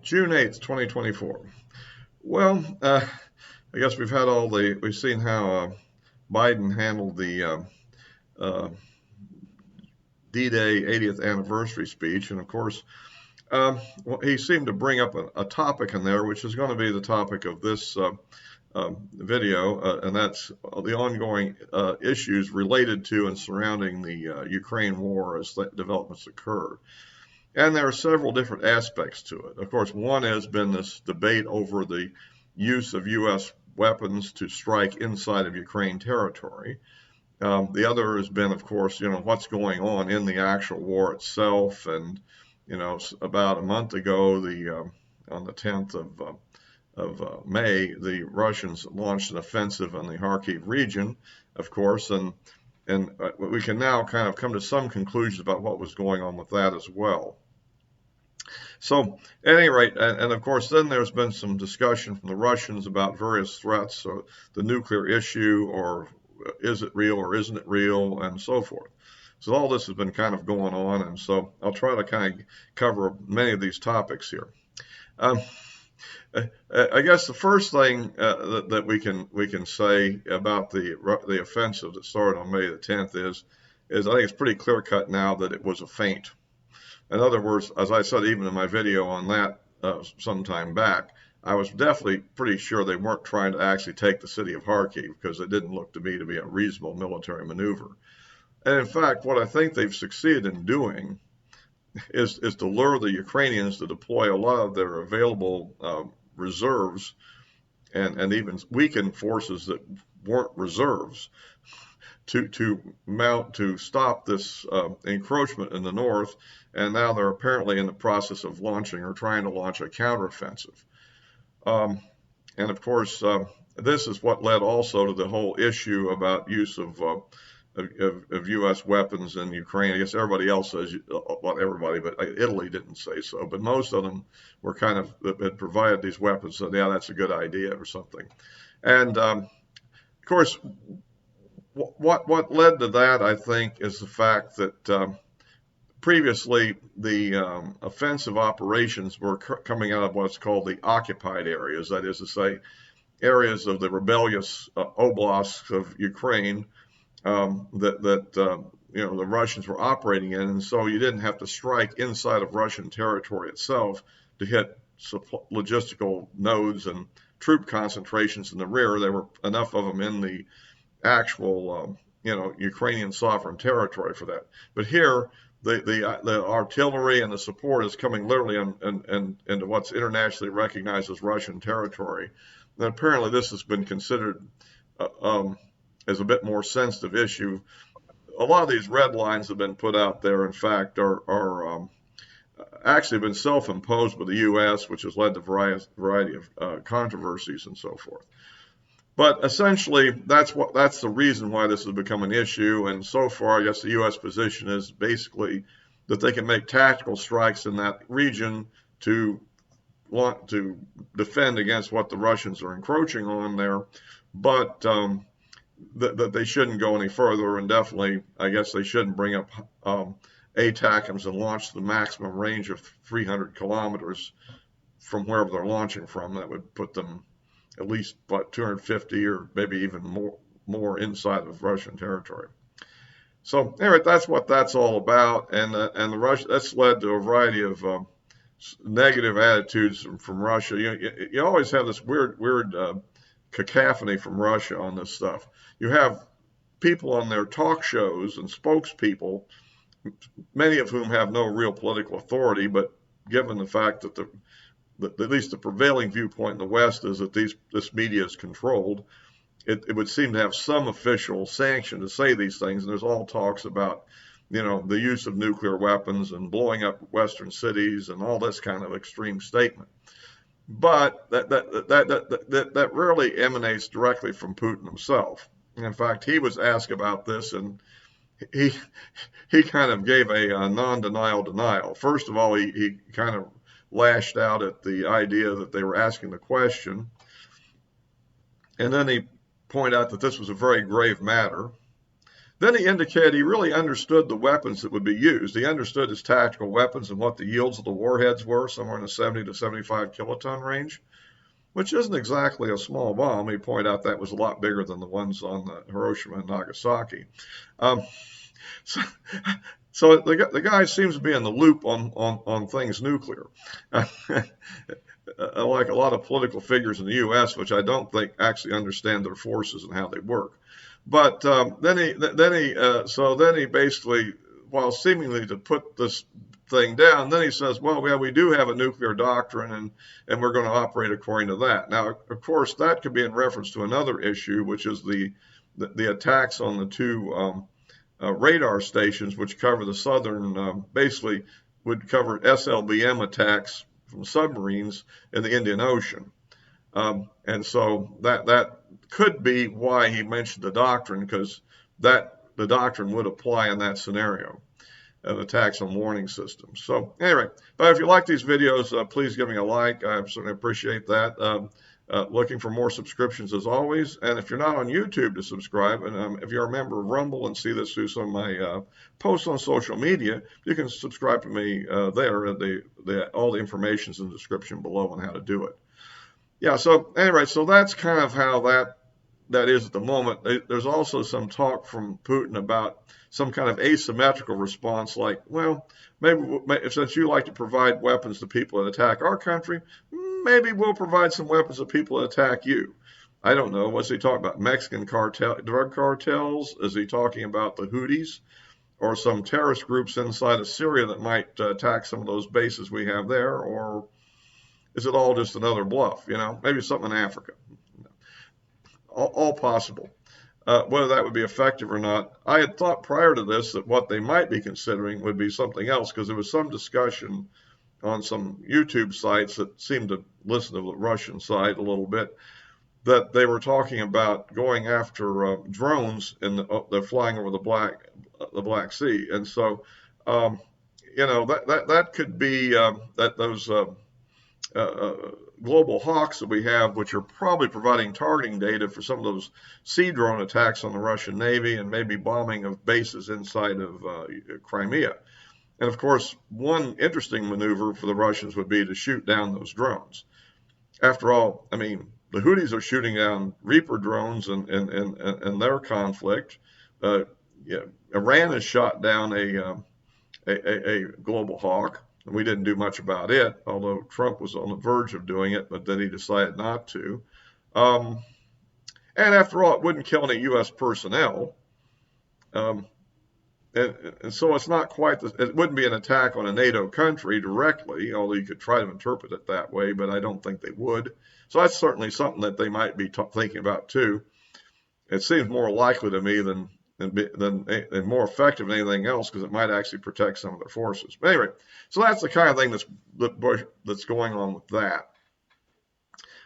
June 8th, 2024. Well, I guess we've seen how Biden handled the uh, D-Day 80th anniversary speech. And of course, he seemed to bring up a topic in there, which is going to be the topic of this video, and that's the ongoing issues related to and surrounding the Ukraine war as developments occur. And there are several different aspects to it. Of course, one has been this debate over the use of U.S. weapons to strike inside of Ukraine territory. The other has been, of course, what's going on in the actual war itself. And, about a month ago, on the 10th of May, the Russians launched an offensive in the Kharkiv region, of course, and we can now kind of come to some conclusions about what was going on with that as well. So, at any rate, and of course, then there's been some discussion from the Russians about various threats, so the nuclear issue, or is it real or isn't it real, and so forth. So all this has been kind of going on, and so I'll try to kind of cover many of these topics here. I guess the first thing that we can say about the offensive that started on May the 10th is I think it's pretty clear cut now that it was a feint. In other words, as I said even in my video on that some time back, I was definitely pretty sure they weren't trying to actually take the city of Kharkiv, because it didn't look to me to be a reasonable military maneuver. And in fact, what I think they've succeeded in doing is to lure the Ukrainians to deploy a lot of their available reserves and even weakened forces that weren't reserves to stop this encroachment in the north. And now they're apparently in the process of launching or trying to launch a counteroffensive. And of course, this is what led also to the whole issue about use of U.S. weapons in Ukraine. I guess everybody else says, well, everybody, but Italy didn't say so. But most of them were kind of had provided these weapons, so yeah, that's a good idea or something. And of course, what led to that, I think, is the fact that previously the offensive operations were coming out of what's called the occupied areas, that is to say, areas of the rebellious oblasts of Ukraine that the Russians were operating in, and so you didn't have to strike inside of Russian territory itself to hit logistical nodes and troop concentrations in the rear. There were enough of them in the actual Ukrainian sovereign territory for that. But here, the artillery and the support is coming literally into what's internationally recognized as Russian territory. And apparently, this has been considered as a bit more sensitive issue. A lot of these red lines have been put out there, in fact, are actually been self-imposed by the U.S., which has led to a variety of controversies and so forth. But essentially, that's the reason why this has become an issue. And so far, I guess the U.S. position is basically that they can make tactical strikes in that region to defend against what the Russians are encroaching on there, but that they shouldn't go any further, and definitely, I guess they shouldn't bring up ATACMS and launch the maximum range of 300 kilometers from wherever they're launching from. That would put them at least about 250 or maybe even more inside of Russian territory. So anyway, that's what that's all about, and that's led to a variety of negative attitudes from Russia. You always have this weird cacophony from Russia on this stuff. You have people on their talk shows and spokespeople, many of whom have no real political authority, but given the fact that at least the prevailing viewpoint in the West is that this media is controlled, it would seem to have some official sanction to say these things. And there's all talks about, the use of nuclear weapons and blowing up Western cities and all this kind of extreme statement. But that rarely emanates directly from Putin himself. In fact, he was asked about this, and he kind of gave a non-denial denial. First of all, he kind of lashed out at the idea that they were asking the question, and then he pointed out that this was a very grave matter, Then he indicated he really understood the weapons that would be used. He understood his tactical weapons and what the yields of the warheads were, somewhere in the 70 to 75 kiloton range, which isn't exactly a small bomb. He pointed out that was a lot bigger than the ones on the Hiroshima and Nagasaki. Um, so, so the guy seems to be in the loop on things nuclear. Like a lot of political figures in the U.S., which I don't think actually understand their forces and how they work. But then he basically, while seemingly to put this thing down, then he says, well, yeah, we do have a nuclear doctrine, and we're going to operate according to that. Now, of course, that could be in reference to another issue, which is the attacks on the two radar stations, which cover the southern, basically would cover SLBM attacks from submarines in the Indian Ocean. And so that could be why he mentioned the doctrine, because the doctrine would apply in that scenario, attacks on warning systems. So anyway, but if you like these videos, please give me a like. I certainly appreciate that. Looking for more subscriptions as always. And if you're not on YouTube, to subscribe. And if you're a member of Rumble and see this through some of my posts on social media, you can subscribe to me there. All the information is in the description below on how to do it. Yeah, so anyway, so that's kind of how that is at the moment. There's also some talk from Putin about some kind of asymmetrical response, like, well, maybe since you like to provide weapons to people that attack our country, maybe we'll provide some weapons to people that attack you. I don't know. What's he talking about? Mexican drug cartels? Is he talking about the Houthis or some terrorist groups inside of Syria that might attack some of those bases we have there? Or is it all just another bluff? Maybe something in Africa. All possible. Whether that would be effective or not, I had thought prior to this that what they might be considering would be something else, because there was some discussion on some YouTube sites that seemed to listen to the Russian side a little bit, that they were talking about going after drones they're flying over the Black Sea, and so that could be that those global hawks that we have, which are probably providing targeting data for some of those sea drone attacks on the Russian Navy and maybe bombing of bases inside of Crimea. And of course, one interesting maneuver for the Russians would be to shoot down those drones. After all, I mean, the Houthis are shooting down Reaper drones in their conflict. Iran has shot down a global hawk. We didn't do much about it, although Trump was on the verge of doing it, but then he decided not to. And after all, it wouldn't kill any U.S. personnel. And so it's not quite, it wouldn't be an attack on a NATO country directly, although you could try to interpret it that way, but I don't think they would. So that's certainly something that they might be thinking about too. It seems more likely to me than more effective than anything else, because it might actually protect some of their forces. But anyway, so that's the kind of thing that's going on with that.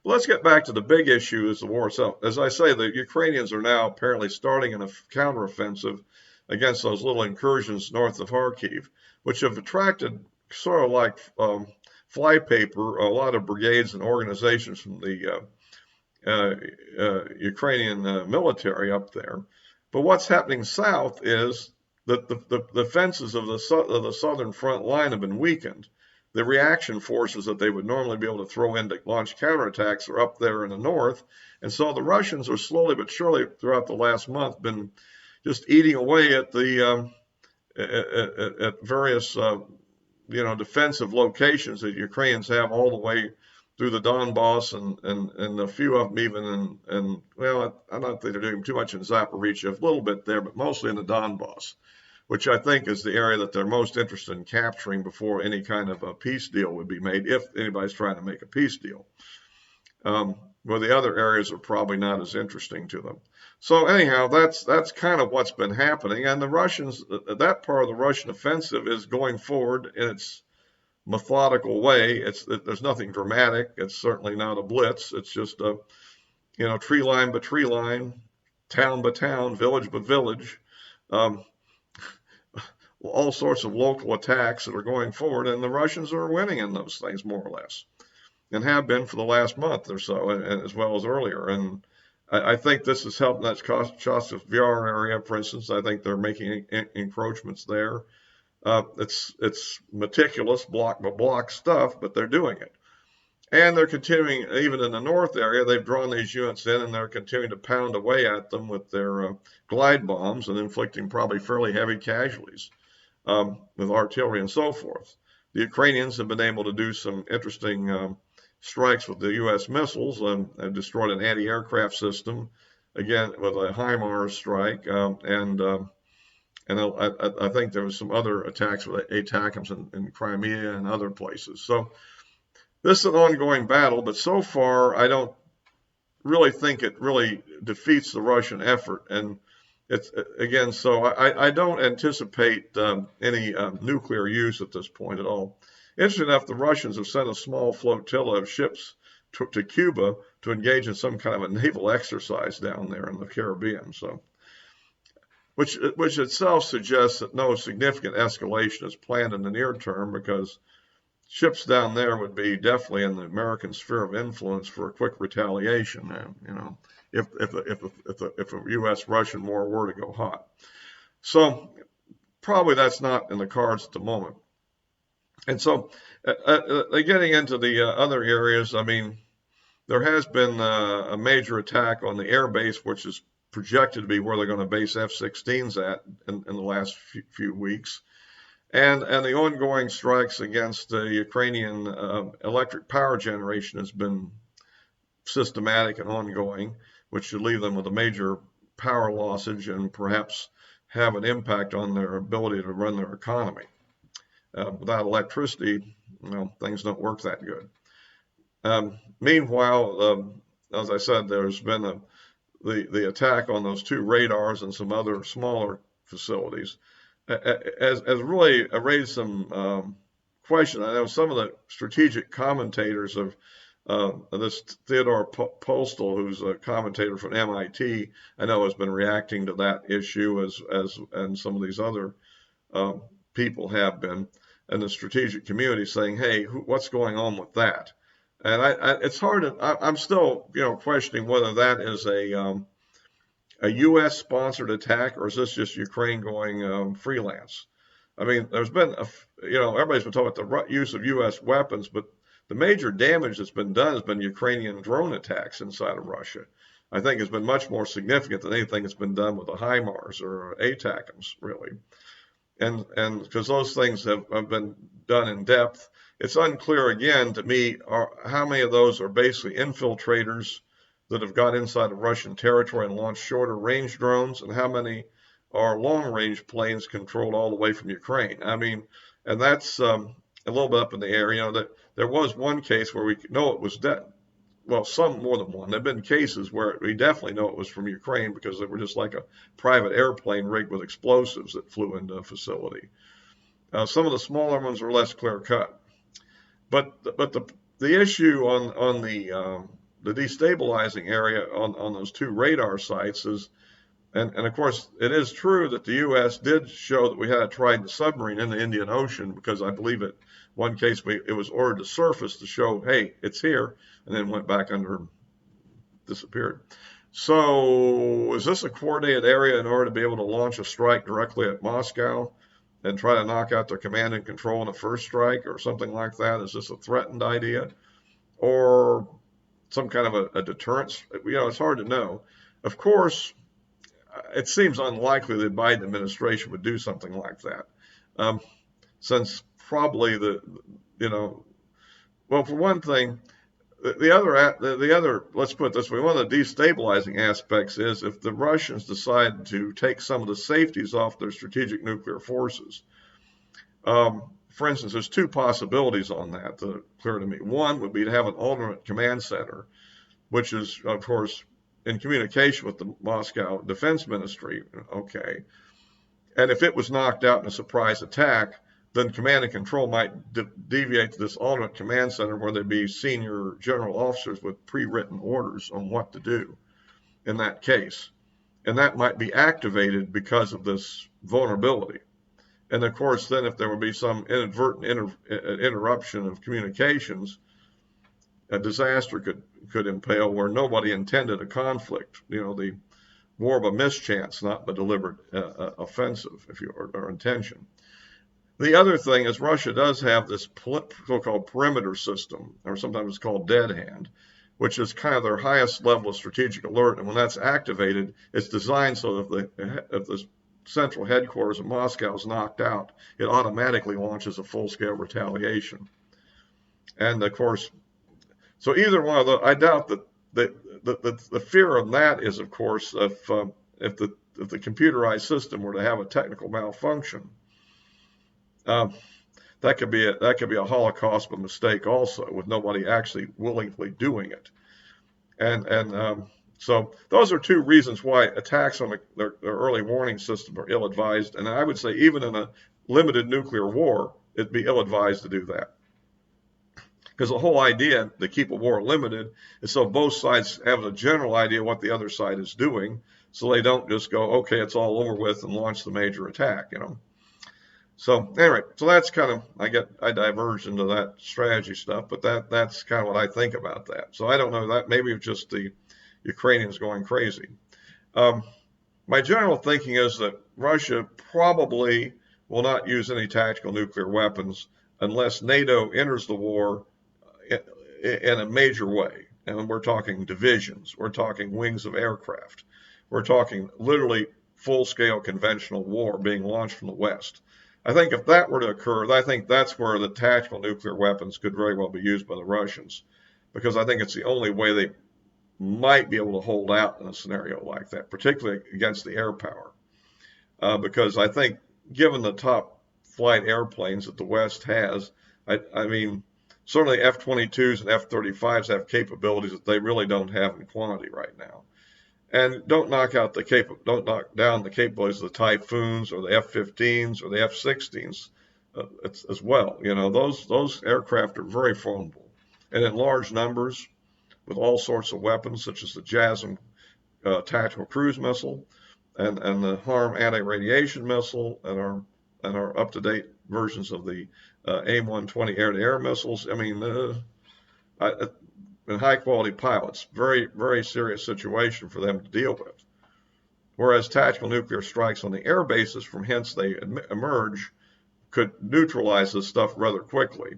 But let's get back to the big issue, is the war itself. As I say, the Ukrainians are now apparently starting a counteroffensive against those little incursions north of Kharkiv, which have attracted, sort of like flypaper, a lot of brigades and organizations from the Ukrainian military up there. But what's happening south is that the defenses of the southern front line have been weakened. The reaction forces that they would normally be able to throw in to launch counterattacks are up there in the north. And so the Russians are slowly but surely throughout the last month been just eating away at the at various defensive locations that Ukrainians have all the way through the Donbass and a few of them even in well, I don't think they're doing too much in Zaporizhia, a little bit there, but mostly in the Donbass, which I think is the area that they're most interested in capturing before any kind of a peace deal would be made, if anybody's trying to make a peace deal. Where the other areas are probably not as interesting to them. So anyhow, that's kind of what's been happening, and the Russians, that part of the Russian offensive is going forward in its methodical way. There's nothing dramatic. It's certainly not a blitz. It's just a tree line by tree line, town by town, village by village, all sorts of local attacks that are going forward, and the Russians are winning in those things more or less, and have been for the last month or so, and as well as earlier. And I think this is helping that Chasiv area, for instance. I think they're making encroachments there. It's meticulous, block by block stuff, but they're doing it. And they're continuing, even in the north area, they've drawn these units in and they're continuing to pound away at them with their glide bombs and inflicting probably fairly heavy casualties with artillery and so forth. The Ukrainians have been able to do some interesting strikes with the U.S. missiles and have destroyed an anti-aircraft system, again, with a HIMARS strike. And I think there was some other attacks with ATACMS in Crimea and other places. So this is an ongoing battle, but so far I don't really think it really defeats the Russian effort. And it's again, so I don't anticipate any nuclear use at this point at all. Interesting enough, the Russians have sent a small flotilla of ships to Cuba to engage in some kind of a naval exercise down there in the Caribbean. So, which itself suggests that no significant escalation is planned in the near term, because ships down there would be definitely in the American sphere of influence for a quick retaliation. If a U.S.-Russian war were to go hot. So probably that's not in the cards at the moment. And so getting into the other areas, I mean, there has been a major attack on the air base, which is projected to be where they're going to base F-16s at in the last few weeks. And the ongoing strikes against the Ukrainian electric power generation has been systematic and ongoing, which should leave them with a major power lossage and perhaps have an impact on their ability to run their economy. Without electricity, things don't work that good. Meanwhile, as I said, there's been the attack on those 2 radars and some other smaller facilities. Has really raised some question. I know some of the strategic commentators of this Theodore Postal, who's a commentator from MIT, I know has been reacting to that issue and some of these other people have been in the strategic community saying, hey, what's going on with that? And it's hard to, I'm still, questioning whether that is a U.S.-sponsored attack, or is this just Ukraine going freelance? I mean, there's been, everybody's been talking about the use of U.S. weapons, but the major damage that's been done has been Ukrainian drone attacks inside of Russia. I think it's been much more significant than anything that's been done with the HIMARS or ATACMS, really. And because those things have been done in depth, it's unclear again to me how many of those are basically infiltrators that have got inside of Russian territory and launched shorter range drones, and how many are long range planes controlled all the way from Ukraine. I mean, and that's a little bit up in the air. That there was one case where we know it was some more than one. There have been cases where we definitely know it was from Ukraine because they were just like a private airplane rigged with explosives that flew into a facility. Some of the smaller ones are less clear cut. But the issue on the destabilizing area on those 2 radar sites is, and of course it is true that the U.S. did show that we had a Trident submarine in the Indian Ocean, because I believe in one case it was ordered to surface to show, hey, it's here, and then went back under, disappeared. So is this a coordinated area in order to be able to launch a strike directly at Moscow and try to knock out their command and control in the first strike or something like that? Is this a threatened idea or some kind of a deterrence? It's hard to know. Of course, it seems unlikely the Biden administration would do something like that, since probably well, for one thing, the other, let's put it this way, one of the destabilizing aspects is if the Russians decide to take some of the safeties off their strategic nuclear forces. For instance, there's 2 possibilities on that that are clear to me. One would be to have an alternate command center, which is, of course, in communication with the Moscow Defense Ministry. Okay. And if it was knocked out in a surprise attack, then command and control might deviate to this alternate command center where there'd be senior general officers with pre-written orders on what to do in that case. And that might be activated because of this vulnerability. And of course, then if there would be some inadvertent interruption of communications, a disaster could impale where nobody intended a conflict. The war of a mischance, not a deliberate offensive, or intention. The other thing is Russia does have this so-called perimeter system, or sometimes it's called dead hand, which is kind of their highest level of strategic alert. And when that's activated, it's designed so that if the central headquarters of Moscow is knocked out, it automatically launches a full-scale retaliation. And of course, so either one of those, I doubt that the fear of that is, of course, if the computerized system were to have a technical malfunction, that could be a Holocaust of mistake also, with nobody actually willingly doing it. And so those are two reasons why attacks on their early warning system are ill-advised. And I would say even in a limited nuclear war, it'd be ill-advised to do that. Because the whole idea to keep a war limited is so both sides have a general idea what the other side is doing, so they don't just go, okay, it's all over with, and launch the major attack, So anyway, so that's kind of, I diverged into that strategy stuff, but that's kind of what I think about that. So I don't know, that maybe it's just the Ukrainians going crazy. My general thinking is that Russia probably will not use any tactical nuclear weapons unless NATO enters the war in a major way. And we're talking divisions, we're talking wings of aircraft, we're talking literally full-scale conventional war being launched from the West. I think if that were to occur, I think that's where the tactical nuclear weapons could very well be used by the Russians, because I think it's the only way they might be able to hold out in a scenario like that, particularly against the air power. Because I think, given the top flight airplanes that the West has, I mean, certainly F-22s and F-35s have capabilities that they really don't have in quantity right now. And don't knock down the capabilities of the Typhoons or the F-15s or the F-16s as well. Those aircraft are very formidable, and in large numbers, with all sorts of weapons, such as the JASSM tactical cruise missile and the HARM anti-radiation missile, and our up-to-date versions of the AIM-120 air-to-air missiles. I mean, and high-quality pilots, very, very serious situation for them to deal with. Whereas tactical nuclear strikes on the air bases from hence they emerge could neutralize this stuff rather quickly,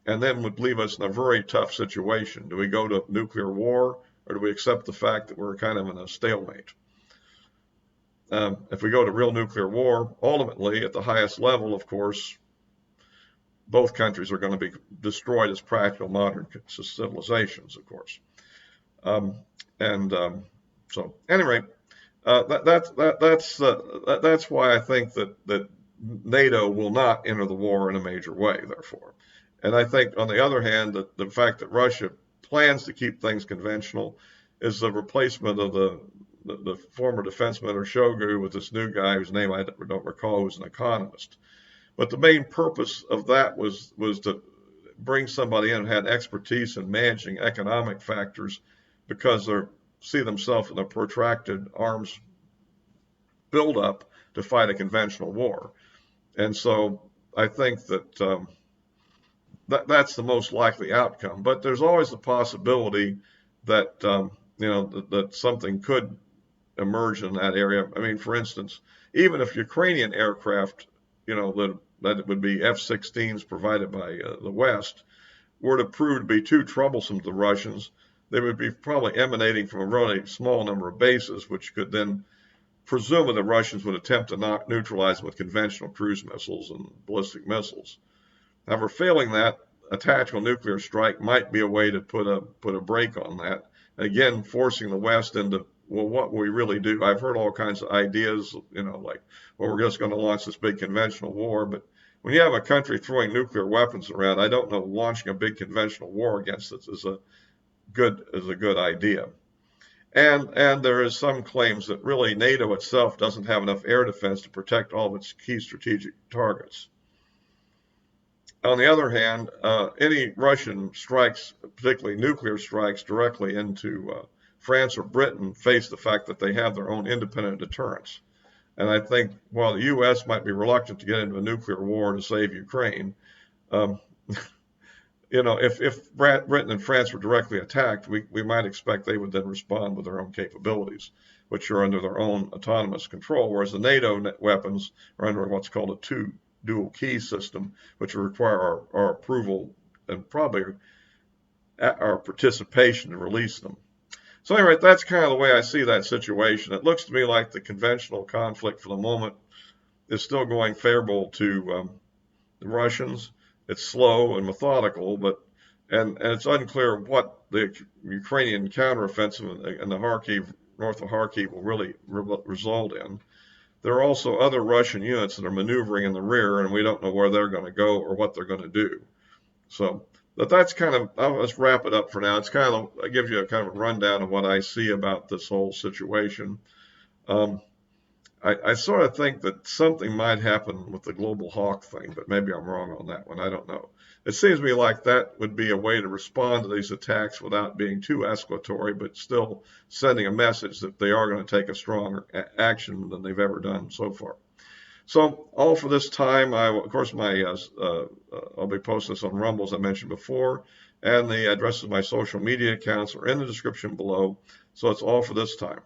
and then would leave us in a very tough situation. Do we go to nuclear war, or do we accept the fact that we're kind of in a stalemate? If we go to real nuclear war, ultimately, at the highest level, of course, both countries are going to be destroyed as practical modern civilizations, of course. So, anyway, that's why I think that NATO will not enter the war in a major way, therefore. And I think, on the other hand, that the fact that Russia plans to keep things conventional is the replacement of the former defense minister Shoigu with this new guy whose name I don't recall, who's an economist. But the main purpose of that was to bring somebody in who had expertise in managing economic factors, because they see themselves in a protracted arms buildup to fight a conventional war. And so I think that that's the most likely outcome. But there's always the possibility that that something could emerge in that area. I mean, for instance, even if Ukrainian aircraft, that it would be F-16s provided by the West, were to prove to be too troublesome to the Russians, they would be probably emanating from a really small number of bases, which could then presumably the Russians would attempt to neutralize them with conventional cruise missiles and ballistic missiles. However, failing that, a tactical nuclear strike might be a way to put a brake on that. Again, forcing the West into, well, what will we really do? I've heard all kinds of ideas, like, well, we're just going to launch this big conventional war. But when you have a country throwing nuclear weapons around, I don't know launching a big conventional war against it is a good idea. And there is some claims that really NATO itself doesn't have enough air defense to protect all of its key strategic targets. On the other hand, any Russian strikes, particularly nuclear strikes directly into France or Britain, face the fact that they have their own independent deterrence. And I think while the U.S. might be reluctant to get into a nuclear war to save Ukraine, if Britain and France were directly attacked, we might expect they would then respond with their own capabilities, which are under their own autonomous control, whereas the NATO weapons are under what's called a dual key system, which will require our approval and probably our participation to release them. So anyway, that's kind of the way I see that situation. It looks to me like the conventional conflict for the moment is still going favorable to the Russians. It's slow and methodical, and it's unclear what the Ukrainian counteroffensive in the Kharkiv, north of Kharkiv, will really result in. There are also other Russian units that are maneuvering in the rear, and we don't know where they're going to go or what they're going to do. So, but that's kind of, let's wrap it up for now. It's kind of, it gives you a kind of a rundown of what I see about this whole situation. I sort of think that something might happen with the global hawk thing, but maybe I'm wrong on that one. I don't know. It seems to me like that would be a way to respond to these attacks without being too escalatory, but still sending a message that they are going to take a stronger action than they've ever done so far. So all for this time, of course, I'll be posting this on Rumble, as I mentioned before, and the addresses of my social media accounts are in the description below. So it's all for this time.